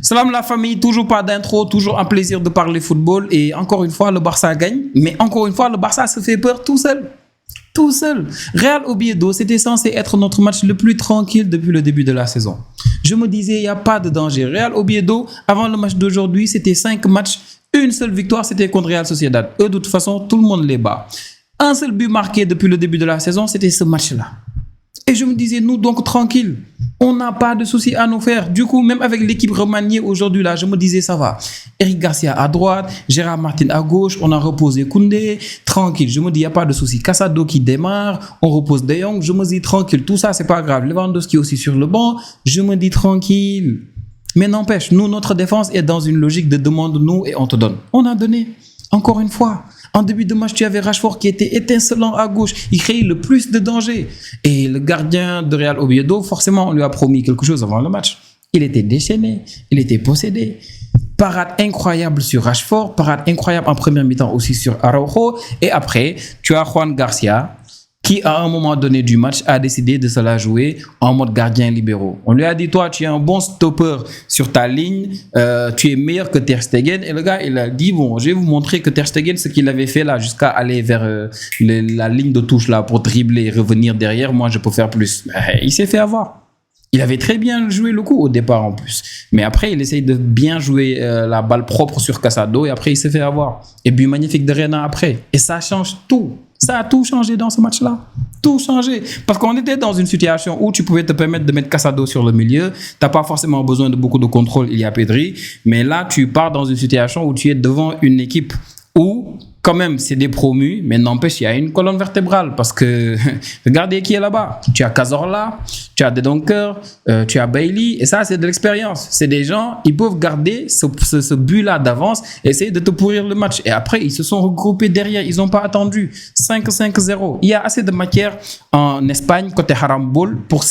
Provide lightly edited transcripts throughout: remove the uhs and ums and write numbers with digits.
Salam la famille, toujours pas d'intro, toujours un plaisir de parler football. Et encore une fois, le Barça gagne. Mais encore une fois, le Barça se fait peur tout seul. Tout seul. Real Oviedo, c'était censé être notre match le plus tranquille depuis le début de la saison. Je me disais, il n'y a pas de danger. Real Oviedo, avant le match d'aujourd'hui, c'était 5 matchs. Une seule victoire, c'était contre Real Sociedad. Eux, de toute façon, tout le monde les bat. Un seul but marqué depuis le début de la saison, c'était ce match-là. Et je me disais, nous, donc, tranquille. On n'a pas de soucis à nous faire. Du coup, même avec l'équipe remaniée aujourd'hui, là, je me disais, ça va. Eric Garcia à droite, Gérard Martin à gauche, on a reposé Koundé. Tranquille. Je me dis, il n'y a pas de soucis. Casado qui démarre, on repose De Jong. Je me dis, tranquille. Tout ça, c'est pas grave. Lewandowski aussi sur le banc. Je me dis, tranquille. Mais n'empêche, nous, notre défense est dans une logique de demande-nous et on te donne. On a donné. Encore une fois. En début de match, tu avais Rashford qui était étincelant à gauche. Il créait le plus de danger. Et le gardien de Real Oviedo, forcément, on lui a promis quelque chose avant le match. Il était déchaîné, il était possédé. Parade incroyable sur Rashford, parade incroyable en première mi-temps aussi sur Araujo. Et après, tu as Juan Garcia qui, à un moment donné du match, a décidé de se la jouer en mode gardien libéraux. On lui a dit, toi, tu es un bon stopper sur ta ligne, tu es meilleur que Ter Stegen. Et le gars, il a dit, bon, je vais vous montrer que Ter Stegen, ce qu'il avait fait là, jusqu'à aller vers la ligne de touche là pour dribbler et revenir derrière, moi, je peux faire plus. Il s'est fait avoir. Il avait très bien joué le coup au départ en plus. Mais après, il essaye de bien jouer la balle propre sur Casado et après, il s'est fait avoir. Et but magnifique de Reina après. Et ça change tout. Ça a tout changé dans ce match-là. Tout changé. Parce qu'on était dans une situation où tu pouvais te permettre de mettre Casado sur le milieu. Tu n'as pas forcément besoin de beaucoup de contrôle. Il y a Pedri. Mais là, tu pars dans une situation où tu es devant une équipe où, quand même, c'est des promus. Mais n'empêche, il y a une colonne vertébrale. Parce que, regardez qui est là-bas. Tu as Cazorla, tu as De Donker, tu as Bailey. Et ça, c'est de l'expérience. C'est des gens, ils peuvent garder ce but-là d'avance et essayer de te pourrir le match. Et après, ils se sont regroupés derrière. Ils n'ont pas attendu. 5-5-0. Il y a assez de matière en Espagne, côté Haram Ball, pour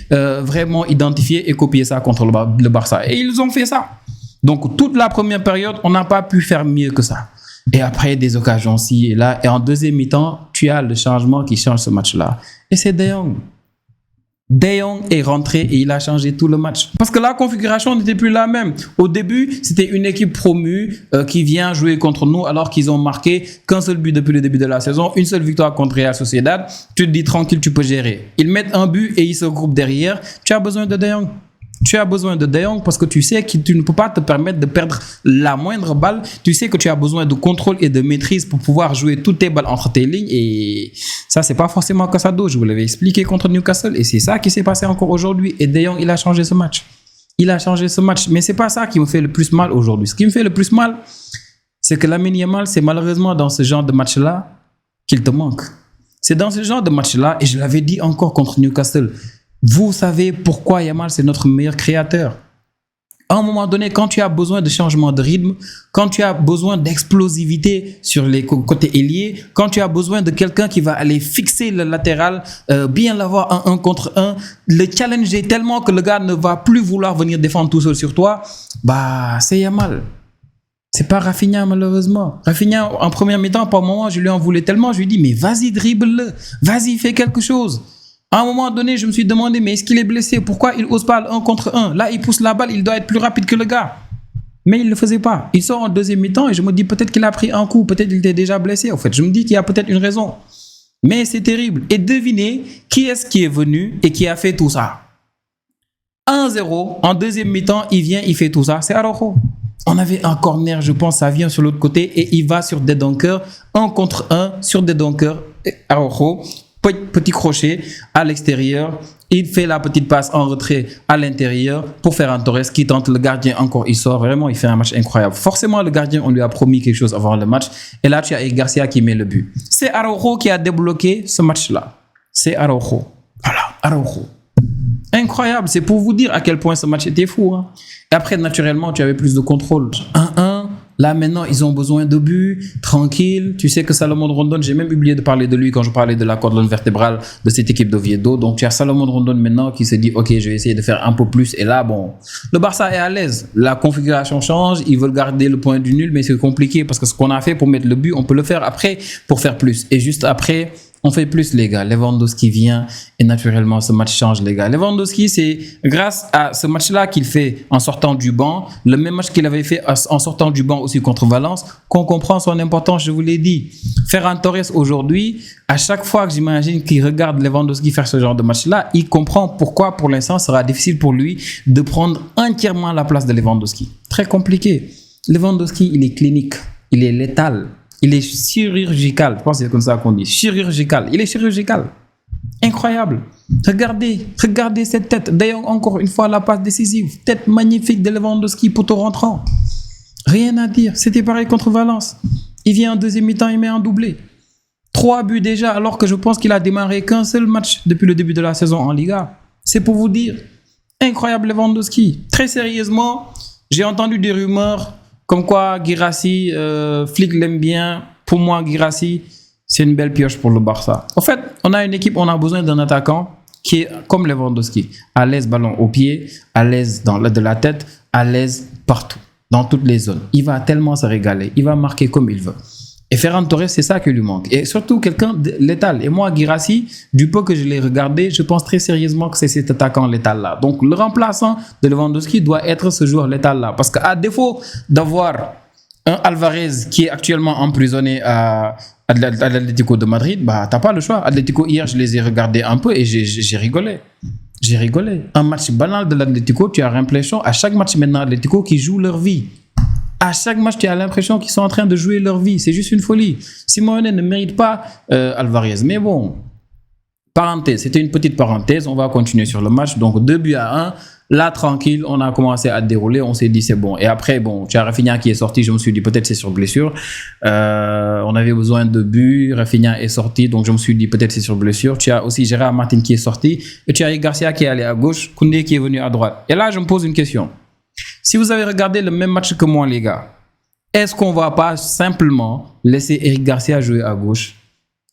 vraiment identifier et copier ça contre le Barça. Et ils ont fait ça. Donc, toute la première période, on n'a pas pu faire mieux que ça. Et après, des occasions ci et là. Et en deuxième mi-temps, tu as le changement qui change ce match-là. Et c'est De Jong. De Jong est rentré et il a changé tout le match. Parce que la configuration n'était plus la même. Au début, c'était une équipe promue qui vient jouer contre nous alors qu'ils ont marqué qu'un seul but depuis le début de la saison. Une seule victoire contre Real Sociedad. Tu te dis tranquille, tu peux gérer. Ils mettent un but et ils se groupent derrière. Tu as besoin de De Jong. Tu as besoin de De Jong parce que tu sais que tu ne peux pas te permettre de perdre la moindre balle. Tu sais que tu as besoin de contrôle et de maîtrise pour pouvoir jouer toutes tes balles entre tes lignes. Et ça, c'est pas forcément Casado. Je vous l'avais expliqué contre Newcastle. Et c'est ça qui s'est passé encore aujourd'hui. Et De Jong, il a changé ce match. Il a changé ce match. Mais c'est pas ça qui me fait le plus mal aujourd'hui. Ce qui me fait le plus mal, c'est que Lamine Yamal, c'est malheureusement dans ce genre de match-là qu'il te manque. C'est dans ce genre de match-là, et je l'avais dit encore contre Newcastle, vous savez pourquoi Yamal, c'est notre meilleur créateur. À un moment donné, quand tu as besoin de changement de rythme, quand tu as besoin d'explosivité sur les côtés ailiers, quand tu as besoin de quelqu'un qui va aller fixer le latéral, bien l'avoir en 1 contre 1, le challenger tellement que le gars ne va plus vouloir venir défendre tout seul sur toi, bah c'est Yamal. C'est pas Rafinha malheureusement. Rafinha, en première mi-temps, par moment, je lui en voulais tellement, je lui ai dit, mais vas-y, dribble-le, vas-y, fais quelque chose. À un moment donné, je me suis demandé, mais est-ce qu'il est blessé? Pourquoi il n'ose pas le 1 contre 1? Là, il pousse la balle, il doit être plus rapide que le gars. Mais il ne le faisait pas. Il sort en deuxième mi-temps et je me dis peut-être qu'il a pris un coup, peut-être qu'il était déjà blessé. En fait, je me dis qu'il y a peut-être une raison. Mais c'est terrible. Et devinez qui est-ce qui est venu et qui a fait tout ça? 1-0, en deuxième mi-temps, il vient, il fait tout ça. C'est Araujo. On avait un corner, je pense, ça vient sur l'autre côté et il va sur De Donker, 1 contre 1 sur De Donker, Araujo. Petit crochet à l'extérieur, il fait la petite passe en retrait à l'intérieur pour faire un Torres qui tente le gardien encore, il sort, vraiment il fait un match incroyable. Forcément le gardien, on lui a promis quelque chose avant le match et là tu as Garcia qui met le but. C'est Araujo qui a débloqué ce match-là. C'est Araujo. Voilà, Araujo. Incroyable, c'est pour vous dire à quel point ce match était fou. Hein. Et après, naturellement, tu avais plus de contrôle. 1-1. Là, maintenant, ils ont besoin de buts, tranquille. Tu sais que Salomon Rondon, j'ai même oublié de parler de lui quand je parlais de la colonne vertébrale de cette équipe d'Oviedo. Donc, tu as Salomon Rondon maintenant qui se dit, OK, je vais essayer de faire un peu plus. Et là, bon, le Barça est à l'aise. La configuration change. Ils veulent garder le point du nul, mais c'est compliqué parce que ce qu'on a fait pour mettre le but, on peut le faire après pour faire plus. Et juste après, On fait plus, les gars. Lewandowski vient et naturellement, ce match change, les gars. Lewandowski, c'est grâce à ce match-là qu'il fait en sortant du banc, le même match qu'il avait fait en sortant du banc aussi contre Valence, qu'on comprend son importance, je vous l'ai dit. Ferran Torres, aujourd'hui, à chaque fois que j'imagine qu'il regarde Lewandowski faire ce genre de match-là, il comprend pourquoi, pour l'instant, ce sera difficile pour lui de prendre entièrement la place de Lewandowski. Très compliqué. Lewandowski, il est clinique, il est létal. Il est chirurgical. Je pense que c'est comme ça qu'on dit. Chirurgical. Il est chirurgical. Incroyable. Regardez cette tête. D'ailleurs, encore une fois, la passe décisive. Tête magnifique de Lewandowski, poteau rentrant. Rien à dire. C'était pareil contre Valence. Il vient en deuxième mi-temps, il met un doublé. 3 buts déjà, alors que je pense qu'il a démarré qu'un seul match depuis le début de la saison en Liga. C'est pour vous dire. Incroyable Lewandowski. Très sérieusement, j'ai entendu des rumeurs comme quoi Guirassy, Flick l'aime bien. Pour moi, Guirassy, c'est une belle pioche pour le Barça. En fait, on a une équipe, on a besoin d'un attaquant qui est comme Lewandowski. À l'aise ballon au pied, à l'aise de la tête, à l'aise partout, dans toutes les zones. Il va tellement se régaler. Il va marquer comme il veut. Et Ferran Torres, c'est ça qui lui manque. Et surtout, quelqu'un de létal. Et moi, Guirassy, du peu que je l'ai regardé, je pense très sérieusement que c'est cet attaquant létal-là. Donc, le remplaçant de Lewandowski doit être ce joueur létal-là. Parce qu'à défaut d'avoir un Alvarez qui est actuellement emprisonné à l'Atlético de Madrid, bah, t'as pas le choix. Atlético, hier, je les ai regardés un peu et j'ai rigolé. J'ai rigolé. Un match banal de l'Atlético, tu as l'impression, à chaque match maintenant, Atlético qui joue leur vie. À chaque match, tu as l'impression qu'ils sont en train de jouer leur vie. C'est juste une folie. Simeone ne mérite pas Alvarez. Mais bon, parenthèse. C'était une petite parenthèse. On va continuer sur le match. Donc, 2-1. Là, tranquille, on a commencé à dérouler. On s'est dit, c'est bon. Et après, bon, tu as Rafinha qui est sorti. Je me suis dit, peut-être c'est sur blessure. On avait besoin de buts. Rafinha est sorti. Donc, je me suis dit, peut-être c'est sur blessure. Tu as aussi Gérard Martin qui est sorti. Et tu as Garcia qui est allé à gauche. Koundé qui est venu à droite. Et là, je me pose une question. Si vous avez regardé le même match que moi, les gars, est-ce qu'on ne va pas simplement laisser Eric Garcia jouer à gauche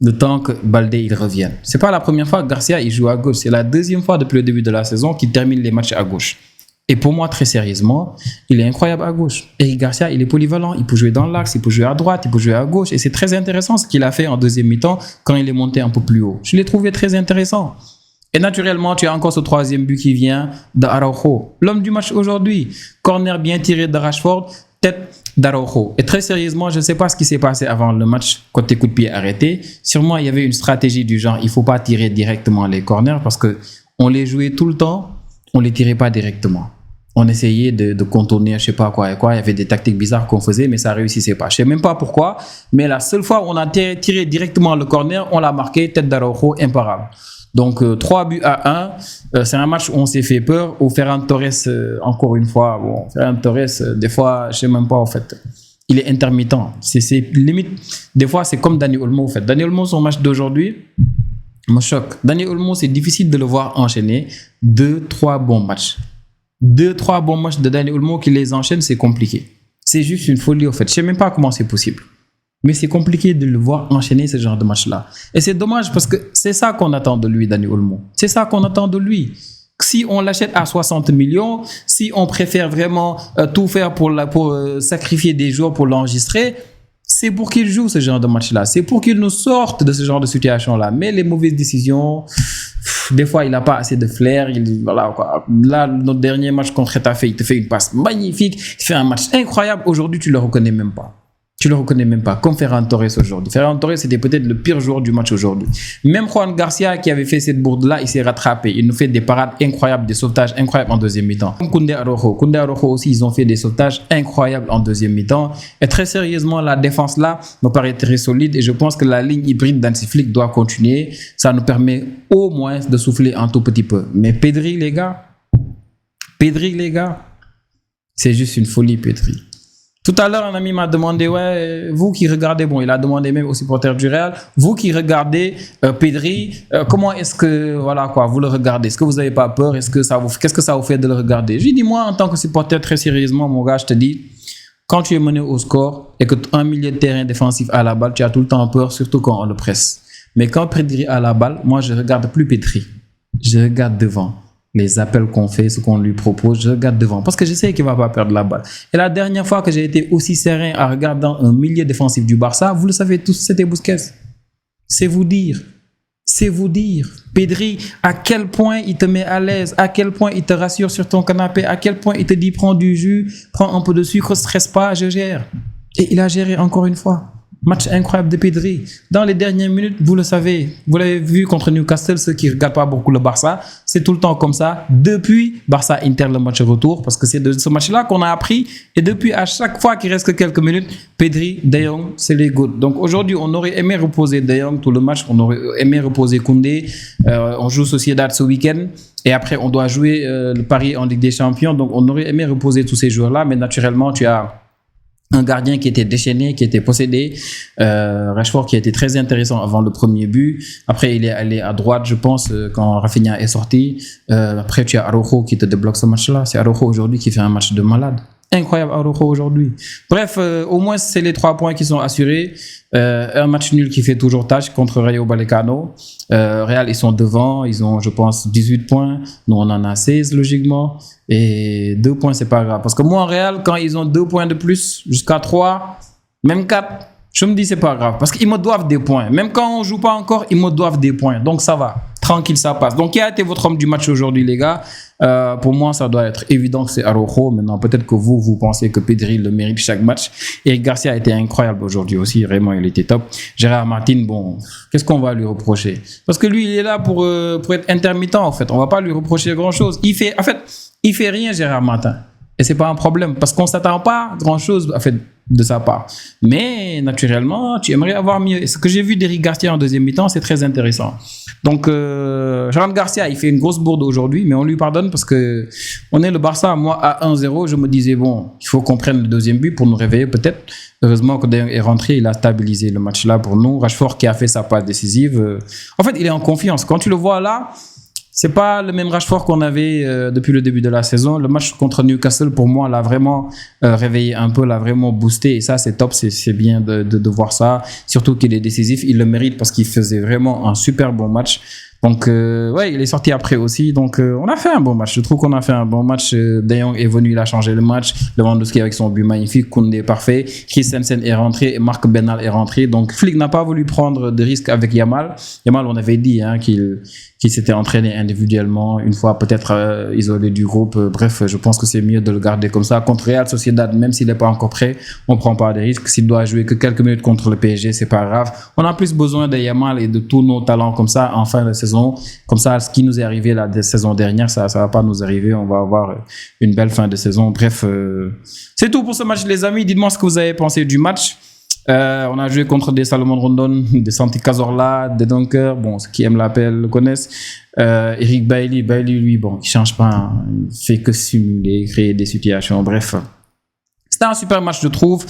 le temps que Baldé il revienne? Ce n'est pas la première fois que Garcia il joue à gauche. C'est la deuxième fois depuis le début de la saison qu'il termine les matchs à gauche. Et pour moi, très sérieusement, il est incroyable à gauche. Eric Garcia, il est polyvalent. Il peut jouer dans l'axe, il peut jouer à droite, il peut jouer à gauche. Et c'est très intéressant ce qu'il a fait en deuxième mi-temps quand il est monté un peu plus haut. Je l'ai trouvé très intéressant. Et naturellement, tu as encore ce troisième but qui vient d'Araujo. L'homme du match aujourd'hui. Corner bien tiré de Rashford, tête d'Araujo. Et très sérieusement, je ne sais pas ce qui s'est passé avant le match, côté coup de pied arrêté. Sûrement, il y avait une stratégie du genre, il ne faut pas tirer directement les corners parce qu'on les jouait tout le temps, on ne les tirait pas directement. On essayait de contourner, je ne sais pas quoi et quoi. Il y avait des tactiques bizarres qu'on faisait, mais ça ne réussissait pas. Je ne sais même pas pourquoi, mais la seule fois où on a tiré directement le corner, on l'a marqué, tête d'Araujo, imparable. Donc 3-1, c'est un match où on s'est fait peur, où Ferran Torres, encore une fois, bon, Ferran Torres, des fois, je sais même pas en fait, il est intermittent, c'est limite, des fois c'est comme Dani Olmo en fait. Dani Olmo, son match d'aujourd'hui me choque. Dani Olmo, c'est difficile de le voir enchaîner 2-3 bons matchs. 2-3 bons matchs de Dani Olmo qui les enchaîne, c'est compliqué. C'est juste une folie en fait, je sais même pas comment c'est possible. Mais c'est compliqué de le voir enchaîner ce genre de match-là. Et c'est dommage parce que c'est ça qu'on attend de lui, Dani Olmo. C'est ça qu'on attend de lui. Si on l'achète à 60 millions, si on préfère vraiment tout faire pour sacrifier des joueurs pour l'enregistrer, c'est pour qu'il joue ce genre de match-là. C'est pour qu'il nous sorte de ce genre de situation-là. Mais les mauvaises décisions, des fois, il n'a pas assez de flair. Voilà, quoi. Là, notre dernier match contre Getafe, il te fait une passe magnifique. Il fait un match incroyable. Aujourd'hui, tu ne le reconnais même pas. Tu ne le reconnais même pas, comme Ferran Torres aujourd'hui. Ferran Torres, c'était peut-être le pire joueur du match aujourd'hui. Même Juan Garcia, qui avait fait cette bourde-là, il s'est rattrapé. Il nous fait des parades incroyables, des sauvetages incroyables en deuxième mi-temps. Comme Koundé Araujo. Koundé Araujo aussi, ils ont fait des sauvetages incroyables en deuxième mi-temps. Et très sérieusement, la défense là me paraît très solide. Et je pense que la ligne hybride d'Hansi Flick doit continuer. Ça nous permet au moins de souffler un tout petit peu. Mais Pedri, les gars, c'est juste une folie, Pedri. Tout à l'heure, un ami m'a demandé, ouais, vous qui regardez, bon, il a demandé même aux supporters du Real, vous qui regardez Pedri, comment est-ce que, voilà quoi, vous le regardez? Est-ce que vous n'avez pas peur? Qu'est-ce que ça vous fait de le regarder? J'ai dit, moi, en tant que supporter, très sérieusement, mon gars, je te dis, quand tu es mené au score et que un milieu de terrain défensif à la balle, tu as tout le temps peur, surtout quand on le presse. Mais quand Pedri a la balle, moi, je regarde plus Pedri. Je regarde devant. Les appels qu'on fait, ce qu'on lui propose, je regarde devant parce que je sais qu'il ne va pas perdre la balle. Et la dernière fois que j'ai été aussi serein en regardant un milieu défensif du Barça, vous le savez tous, c'était Busquets. C'est vous dire. C'est vous dire, Pedri, à quel point il te met à l'aise, à quel point il te rassure sur ton canapé, à quel point il te dit prends du jus, prends un peu de sucre, stresse pas, je gère. Et il a géré encore une fois. Match incroyable de Pedri. Dans les dernières minutes, vous le savez, vous l'avez vu contre Newcastle, ceux qui ne regardent pas beaucoup le Barça, c'est tout le temps comme ça. Depuis Barça-Inter, le match retour, parce que c'est de ce match-là qu'on a appris. Et depuis, à chaque fois qu'il reste que quelques minutes, Pedri, De Jong, c'est les gouttes. Donc aujourd'hui, on aurait aimé reposer De Jong tout le match, on aurait aimé reposer Koundé. On joue Sociedad ce week-end. Et après, on doit jouer le Paris en Ligue des Champions. Donc on aurait aimé reposer tous ces joueurs-là. Mais naturellement, tu as un gardien qui était déchaîné, qui était possédé. Rashford qui a été très intéressant avant le premier but. Après, il est allé à droite, je pense, quand Rafinha est sorti. Après, tu as Araujo qui te débloque ce match-là. C'est Araujo aujourd'hui qui fait un match de malade. Incroyable Araujo aujourd'hui. Bref, au moins, c'est les 3 points qui sont assurés. Un match nul qui fait toujours tâche contre Rayo Vallecano. Real, ils sont devant. Ils ont, je pense, 18 points. Nous, on en a 16, logiquement. Et 2 points, c'est pas grave. Parce que moi, en Real, quand ils ont 2 points de plus, jusqu'à 3, même 4, je me dis, c'est pas grave. Parce qu'ils me doivent des points. Même quand on joue pas encore, ils me doivent des points. Donc, ça va. Tranquille, ça passe. Donc, qui a été votre homme du match aujourd'hui, les gars? Pour moi, ça doit être évident que c'est Araujo. Maintenant, peut-être que vous pensez que Pedri le mérite chaque match. Eric Garcia a été incroyable aujourd'hui aussi. Vraiment, il était top. Gérard Martin, bon, qu'est-ce qu'on va lui reprocher? Parce que lui, il est là pour être intermittent, en fait. On va pas lui reprocher grand-chose. Il fait rien, Gérard Martin. Et c'est pas un problème. Parce qu'on s'attend pas grand-chose, en fait, de sa part. Mais, naturellement, tu aimerais avoir mieux. Et ce que j'ai vu d'Eric Garcia en deuxième mi-temps, c'est très intéressant. Donc, Gérard Garcia, il fait une grosse bourde aujourd'hui, mais on lui pardonne parce que on est le Barça. Moi, à 1-0, je me disais, bon, il faut qu'on prenne le deuxième but pour nous réveiller peut-être. Heureusement que De Jong est rentré, il a stabilisé le match là pour nous. Rashford qui a fait sa passe décisive. En fait, il est en confiance. Quand tu le vois là, c'est pas le même Rashford qu'on avait depuis le début de la saison. Le match contre Newcastle, pour moi, l'a vraiment réveillé un peu, l'a vraiment boosté. Et ça, c'est top, c'est bien de voir ça. Surtout qu'il est décisif, il le mérite parce qu'il faisait vraiment un super bon match. Donc, ouais, il est sorti après aussi. Donc, on a fait un bon match. Je trouve qu'on a fait un bon match. De Jong est venu, il a changé le match. Lewandowski avec son but magnifique. Koundé parfait. Christensen est rentré. Et Marc Bernal est rentré. Donc, Flick n'a pas voulu prendre de risques avec Yamal. Yamal, on avait dit qu'il s'était entraîné individuellement, une fois peut-être isolé du groupe. Bref, je pense que c'est mieux de le garder comme ça. Contre Real Sociedad, même s'il n'est pas encore prêt, on ne prend pas de risques. S'il doit jouer que quelques minutes contre le PSG, c'est pas grave. On a plus besoin de Yamal et de tous nos talents comme ça en fin de saison. Comme ça, ce qui nous est arrivé la saison dernière, ça va pas nous arriver. On va avoir une belle fin de saison. Bref, c'est tout pour ce match, les amis. Dites-moi ce que vous avez pensé du match. On a joué contre des Salomon Rondon, des Santi Cazorla, des Dunkers. Bon, ceux qui aiment l'appel le connaissent. Eric Bailly, lui, bon, il change pas. Hein. Il fait que simuler, créer des situations. Bref, c'était un super match, je trouve.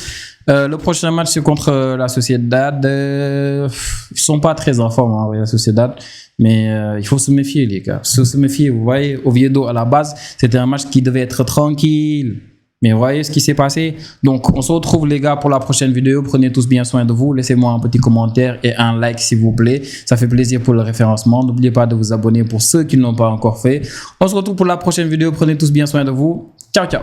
Le prochain match, c'est contre la Sociedad. Ils sont pas très en forme, hein, la Sociedad. Mais il faut se méfier, les gars. Il faut se méfier. Vous voyez, Oviedo, à la base, c'était un match qui devait être tranquille. Mais vous voyez ce qui s'est passé. Donc, on se retrouve, les gars, pour la prochaine vidéo. Prenez tous bien soin de vous. Laissez-moi un petit commentaire et un like, s'il vous plaît. Ça fait plaisir pour le référencement. N'oubliez pas de vous abonner pour ceux qui ne l'ont pas encore fait. On se retrouve pour la prochaine vidéo. Prenez tous bien soin de vous. Ciao, ciao.